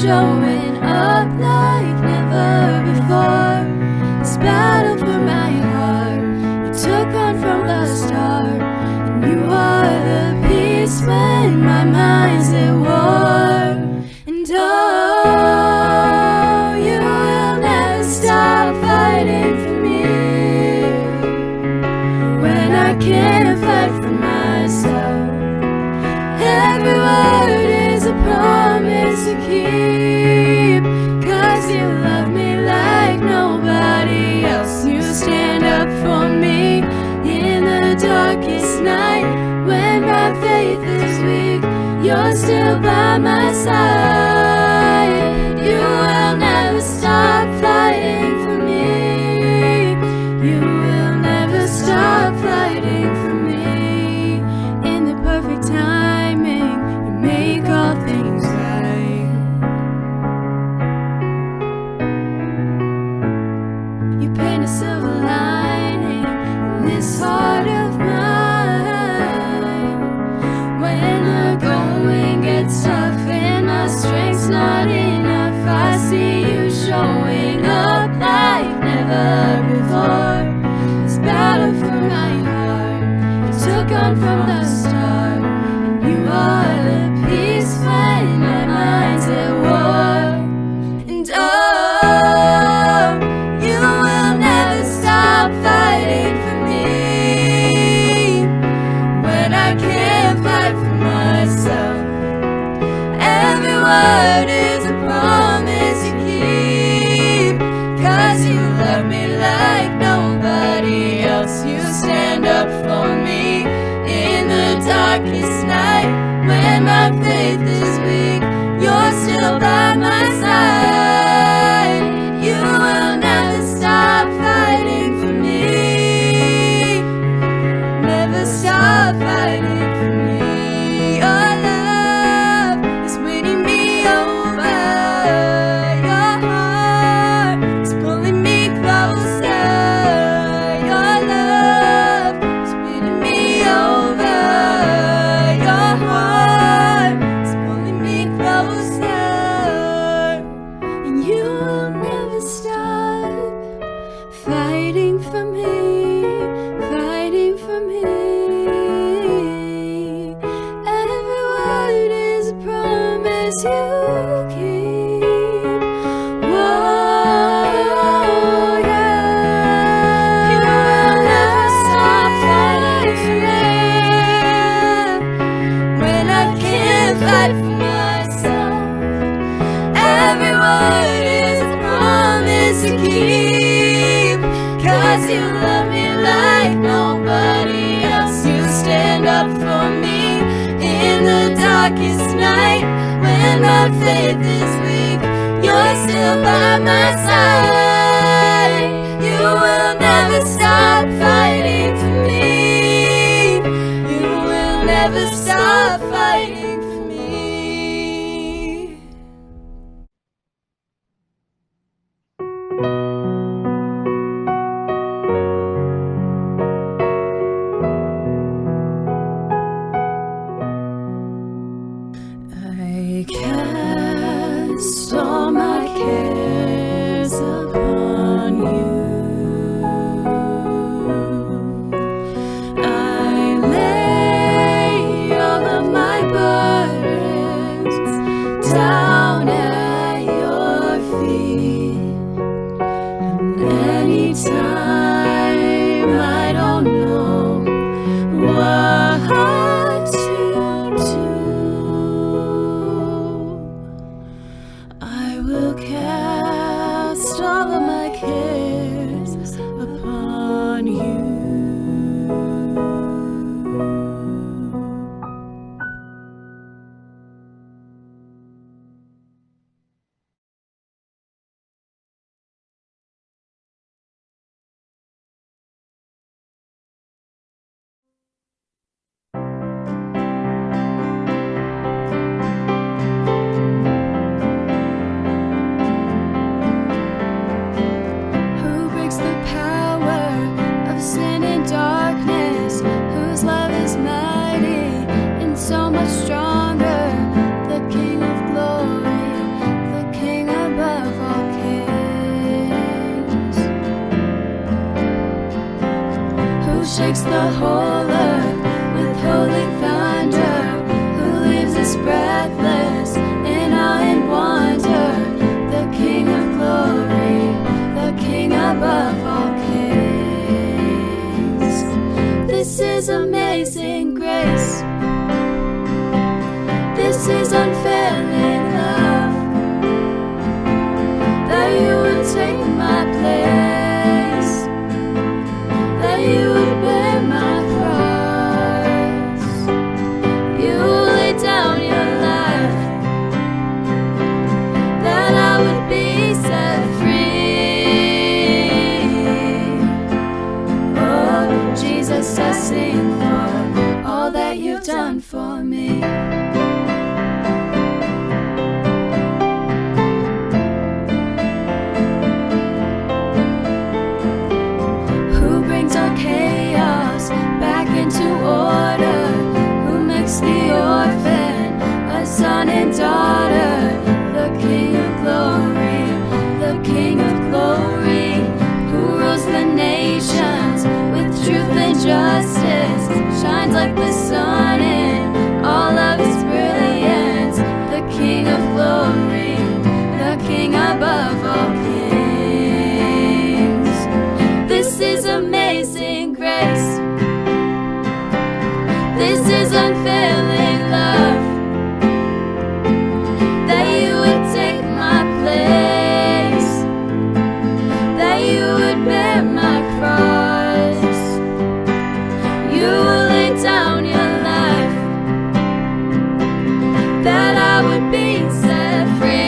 showing up like never before. This battle for my heart you took on from the start, and you are the peace when my mind's at war. And oh, you will never stop fighting for me when I can't fight for myself. Every word is a promise you keep, 'cause you love me like nobody else. You stand up for me in the darkest night. When my faith is weak, you're still by my side. You will never stop fighting for me. You will never stop fighting for me. In the perfect timing, you make all things right. You paint a silver lining in this heart of mine. When the going gets tough and my strength's not enough, I see you showing up like never before. This battle for my heart you took on from the start, and you are the peace when my mind's at war. And oh, you will never stop fighting for me when I can't fight for myself. Every word is a promise you keep, 'cause you love me like nobody else. You stand up for me in the darkest night. When my faith is weak, you're still by my side. You will never stop fighting for me. Never stop fighting for me. Your love is winning me over. Your heart is pulling me closer. Your love is winning me over. Your heart is pulling me closer. And you will never stop fighting for me, fighting for me. Every word is a promise you keep. Whoa, yeah. You will never stop fighting for me when I can't fight for myself. Every word is a promise you keep, 'cause you love me like nobody else. You stand up for me in the darkest night. When my faith is weak, you're still by my side. You will never stop fighting for me. You will never stop fighting for me. I cast all my cares upon you. I lay all of my burdens down at your feet. And anytime I don't know what to do, I will cast all of my cares upon you. shakes the whole earth with holy thunder, who leaves us breathless in awe and wonder, the King of glory, the King above all kings. This is amazing grace. This is unfailing love, that you would take my place, that you would bear my cross. You lay down your life, that I would be set free. Oh, Jesus, I sing for all that you've done for me. Chaos back into order, who makes the orphan a son and daughter, the King of glory, the King of glory, who rules the nations with truth and justice, shines like the sun in all of his brilliance, the King of glory, the King above all kings. This is amazing grace. This is unfailing love, that you would take my place, that you would bear my cross. You lay down your life, that I would be set free.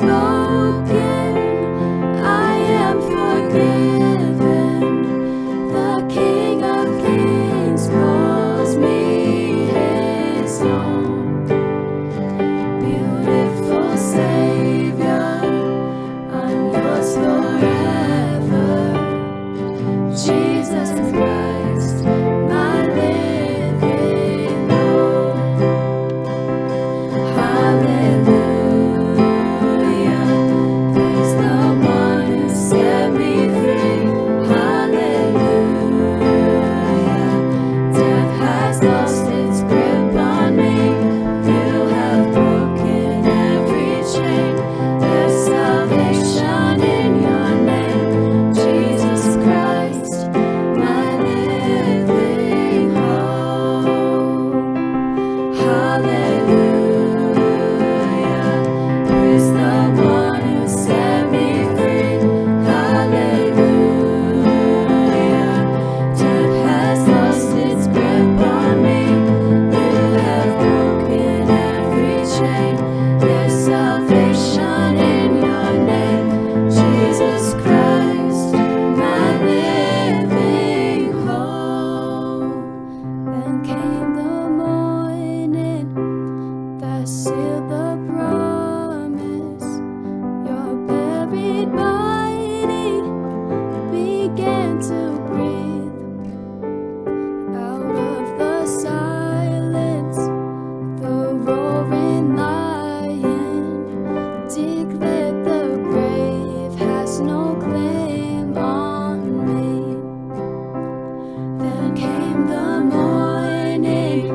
spoken, I am forgiven. The King of Kings calls me his own. Beautiful Savior, I'm yours forever. Jesus Christ, my living hope. Hallelujah, praise the one who set me free. Hallelujah, death has lost its grip on me. You have broken every chain. There's salvation in your name, Jesus Christ, my living hope. Hallelujah, praise the one who set me free. Hallelujah, death has lost its grip on me. You have broken every chain. There's salvation in your name, Jesus Christ, my living hope. Then came the morning that sealed the promise. Your buried body began to breathe. Out of the silence, the roaring lion declared the grave has no claim on me. Then came the morning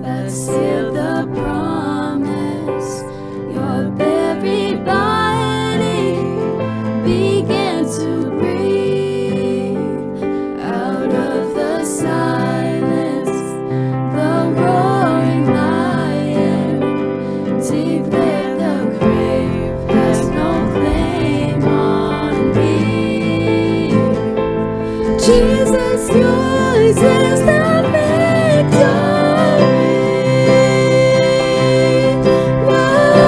that sealed the promise. Your buried body began to breathe. Out of the silence, the roaring lion declared the grave has no claim on me. Jesus, yours is the victory. Whoa,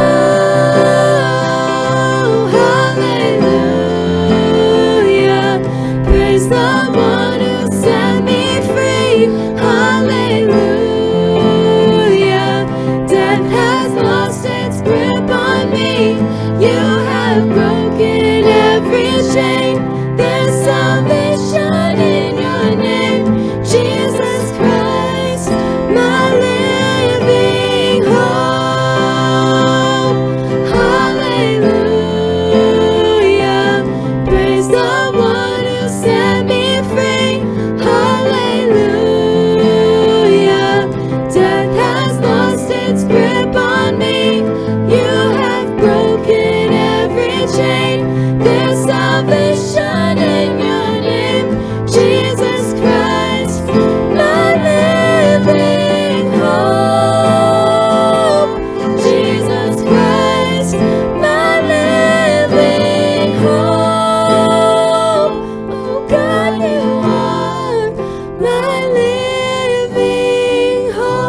hallelujah, praise the one who set me free. Hallelujah, death has lost its grip on me. You have broken every chain. There's salvation in your name, Jesus Christ, my living hope. Hallelujah, praise the one who set me free. Hallelujah, death has lost its grip on me. You have broken every chain. There's salvation in your name, Jesus Christ, my living hope. Jesus Christ, my living hope. Oh God, you are my living hope.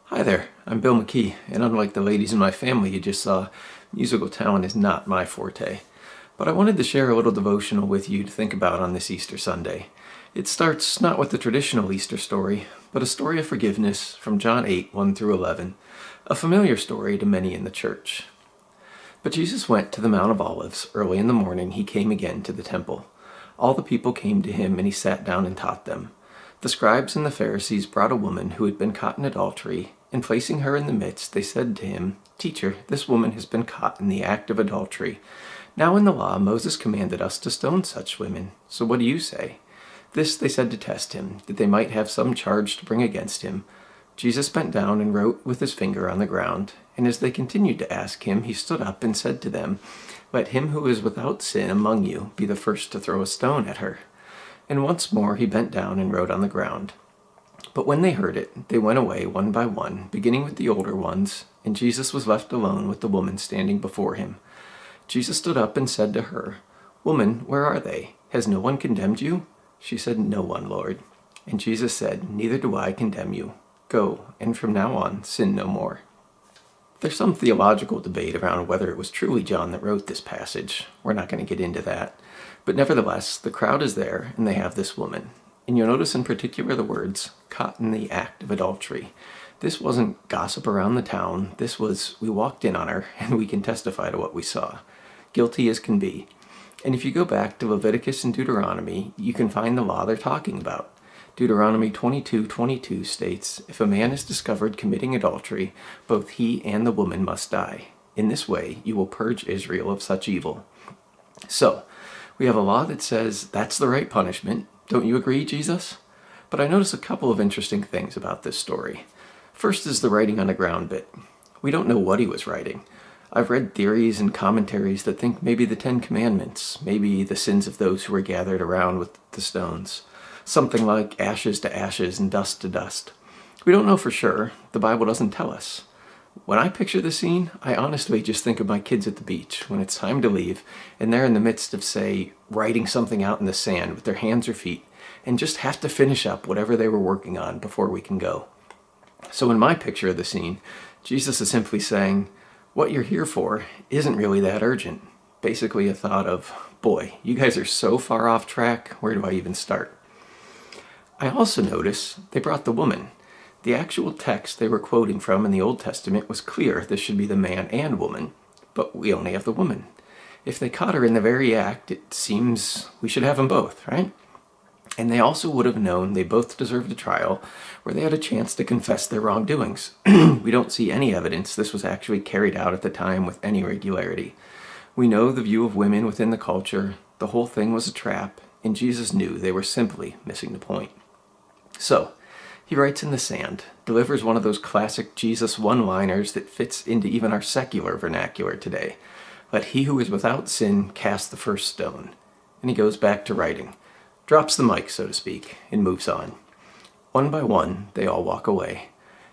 Hi there, I'm Bill McKee, and unlike the ladies in my family you just saw, musical talent is not my forte. But I wanted to share a little devotional with you to think about on this Easter Sunday. It starts not with the traditional Easter story, but a story of forgiveness from John 8, 1 through 11, a familiar story to many in the church. But Jesus went to the Mount of Olives. Early in the morning he came again to the temple. All the people came to him, and he sat down and taught them. The scribes and the Pharisees brought a woman who had been caught in adultery, and placing her in the midst, they said to him, "Teacher, this woman has been caught in the act of adultery. Now in the law Moses commanded us to stone such women. So what do you say?" This they said to test him, that they might have some charge to bring against him. Jesus bent down and wrote with his finger on the ground, and as they continued to ask him, he stood up and said to them, "Let him who is without sin among you be the first to throw a stone at her." And once more he bent down and wrote on the ground. But when they heard it, they went away one by one, beginning with the older ones, and Jesus was left alone with the woman standing before him. Jesus stood up and said to her, "Woman, where are they? "Has no one condemned you?" She said, "No one, Lord." And Jesus said, "Neither do I condemn you. Go, and from now on, sin no more." There's some theological debate around whether it was truly John that wrote this passage. We're not going to get into that. But nevertheless, the crowd is there, and they have this woman. And you'll notice in particular the words, "caught in the act of adultery." This wasn't gossip around the town. This was, we walked in on her, and we can testify to what we saw. Guilty as can be. And if you go back to Leviticus and Deuteronomy, you can find the law they're talking about. Deuteronomy 22:22 states, "If a man is discovered committing adultery, both he and the woman must die. In this way, you will purge Israel of such evil." So, we have a law that says that's the right punishment. Don't you agree, Jesus? But I notice a couple of interesting things about this story. First is the writing on the ground bit. We don't know what he was writing. I've read theories and commentaries that think maybe the Ten Commandments, maybe the sins of those who were gathered around with the stones. Something like ashes to ashes and dust to dust. We don't know for sure. The Bible doesn't tell us. When I picture the scene, I honestly just think of my kids at the beach when it's time to leave and they're in the midst of, say, writing something out in the sand with their hands or feet and just have to finish up whatever they were working on before we can go. So in my picture of the scene, Jesus is simply saying, what you're here for isn't really that urgent. Basically a thought of, boy, you guys are so far off track, where do I even start? I also notice they brought the woman. The actual text they were quoting from in the Old Testament was clear this should be the man and woman, but we only have the woman. If they caught her in the very act, it seems we should have them both, right? And they also would have known they both deserved a trial where they had a chance to confess their wrongdoings. We don't see any evidence this was actually carried out at the time with any regularity. We know the view of women within the culture, the whole thing was a trap, and Jesus knew they were simply missing the point. So, he writes in the sand, delivers one of those classic Jesus one-liners that fits into even our secular vernacular today. Let he who is without sin cast the first stone. And he goes back to writing, drops the mic, so to speak, and moves on. One by one, they all walk away.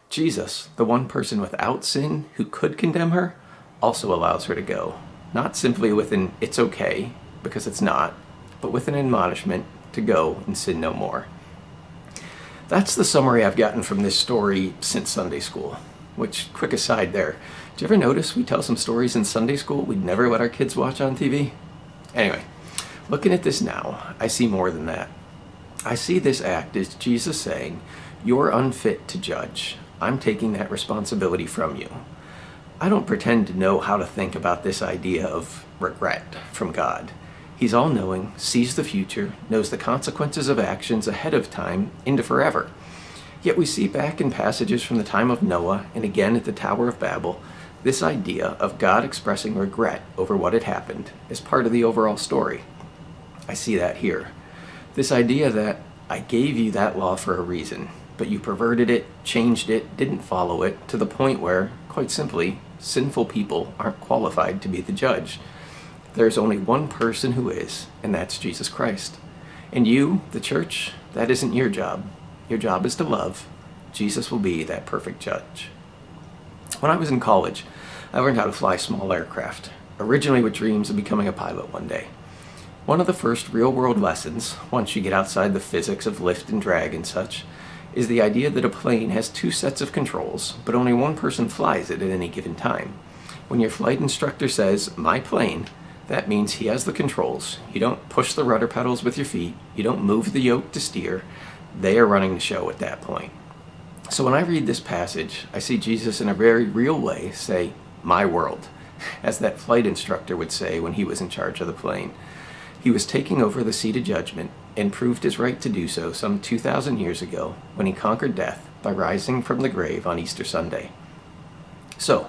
Jesus, the one person without sin who could condemn her, also allows her to go. Not simply with an "it's okay," because it's not, but with an admonishment to go and sin no more. That's the summary I've gotten from this story since Sunday school. Which, quick aside there, did you ever notice we tell some stories in Sunday school we'd never let our kids watch on TV? Anyway, looking at this now, I see more than that. I see this act as Jesus saying, you're unfit to judge. I'm taking that responsibility from you. I don't pretend to know how to think about this idea of regret from God. He's all-knowing, sees the future, knows the consequences of actions ahead of time into forever. Yet we see back in passages from the time of Noah and again at the Tower of Babel, this idea of God expressing regret over what had happened as part of the overall story. I see that here. This idea that I gave you that law for a reason, but you perverted it, changed it, didn't follow it, to the point where, quite simply, sinful people aren't qualified to be the judge. There's only one person who is, and that's Jesus Christ. And you, the church, that isn't your job. Your job is to love. Jesus will be that perfect judge. When I was in college, I learned how to fly small aircraft, originally with dreams of becoming a pilot one day. One of the first real-world lessons, once you get outside the physics of lift and drag and such, is the idea that a plane has two sets of controls, but only one person flies it at any given time. When your flight instructor says, "my plane," that means he has the controls. You don't push the rudder pedals with your feet. You don't move the yoke to steer. They are running the show at that point. So when I read this passage, I see Jesus in a very real way say, "my world," as that flight instructor would say when he was in charge of the plane. He was taking over the seat of judgment and proved his right to do so some 2,000 years ago when he conquered death by rising from the grave on Easter Sunday. So,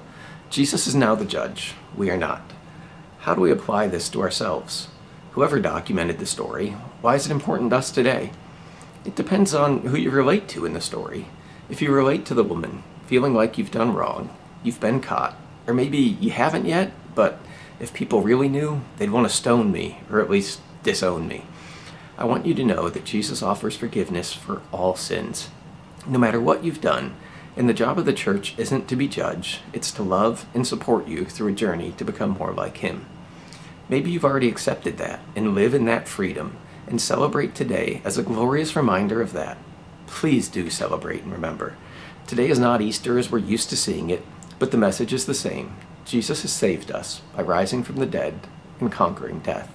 Jesus is now the judge. We are not. How do we apply this to ourselves? Whoever documented the story, why is it important to us today? It depends on who you relate to in the story. If you relate to the woman, feeling like you've done wrong, you've been caught, or maybe you haven't yet, but if people really knew, they'd want to stone me, or at least disown me. I want you to know that Jesus offers forgiveness for all sins, no matter what you've done, and the job of the church isn't to be judged, it's to love and support you through a journey to become more like Him. Maybe you've already accepted that and live in that freedom and celebrate today as a glorious reminder of that. Please do celebrate and remember. Today is not Easter as we're used to seeing it, but the message is the same. Jesus has saved us by rising from the dead and conquering death.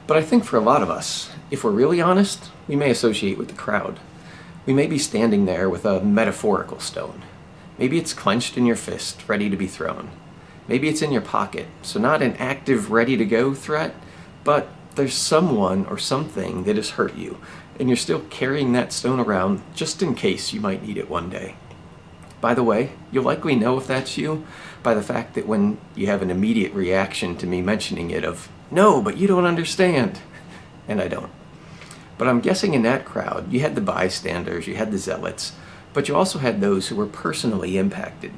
But I think for a lot of us, if we're really honest, we may associate with the crowd. We may be standing there with a metaphorical stone. Maybe it's clenched in your fist, ready to be thrown. Maybe it's in your pocket, so not an active, ready-to-go threat, but there's someone or something that has hurt you, and you're still carrying that stone around just in case you might need it one day. By the way, you'll likely know if that's you by the fact that when you have an immediate reaction to me mentioning it of, "No, but you don't understand," and I don't. But I'm guessing in that crowd, you had the bystanders, you had the zealots, but you also had those who were personally impacted.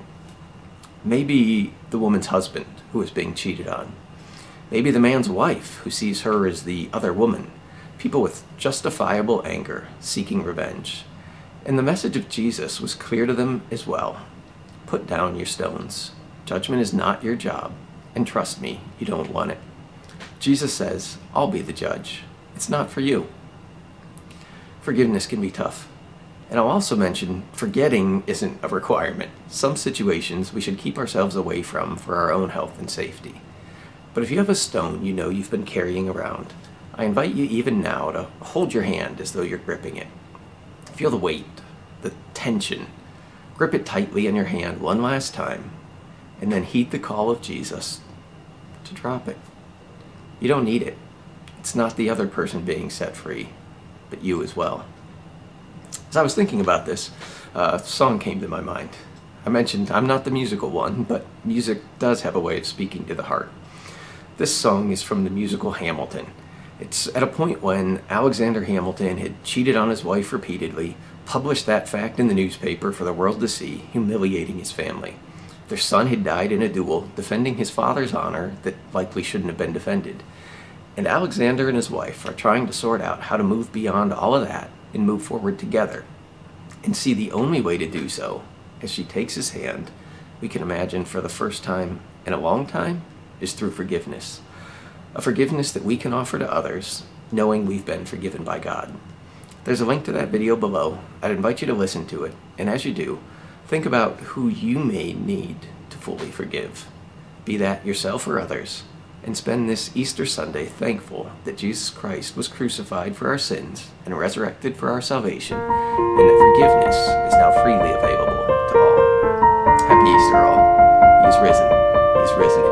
Maybe the woman's husband who was being cheated on. Maybe the man's wife who sees her as the other woman. People with justifiable anger, seeking revenge. And the message of Jesus was clear to them as well. Put down your stones. Judgment is not your job, and trust me, you don't want it. Jesus says, I'll be the judge. It's not for you. Forgiveness can be tough. And I'll also mention, forgetting isn't a requirement. Some situations we should keep ourselves away from for our own health and safety. But if you have a stone you know you've been carrying around, I invite you even now to hold your hand as though you're gripping it. Feel the weight, the tension. Grip it tightly in your hand one last time, and then heed the call of Jesus to drop it. You don't need it. It's not the other person being set free, but you as well. As I was thinking about this, a song came to my mind. I mentioned I'm not the musical one, but music does have a way of speaking to the heart. This song is from the musical Hamilton. It's at a point when Alexander Hamilton had cheated on his wife repeatedly, published that fact in the newspaper for the world to see, humiliating his family. Their son had died in a duel, defending his father's honor that likely shouldn't have been defended. And Alexander and his wife are trying to sort out how to move beyond all of that and move forward together. And see, the only way to do so, as she takes his hand, we can imagine for the first time in a long time, is through forgiveness. A forgiveness that we can offer to others, knowing we've been forgiven by God. There's a link to that video below. I'd invite you to listen to it, and as you do, think about who you may need to fully forgive. Be that yourself or others, and spend this Easter Sunday thankful that Jesus Christ was crucified for our sins and resurrected for our salvation, and that forgiveness is now freely available to all. Happy Easter all. He's risen. He's risen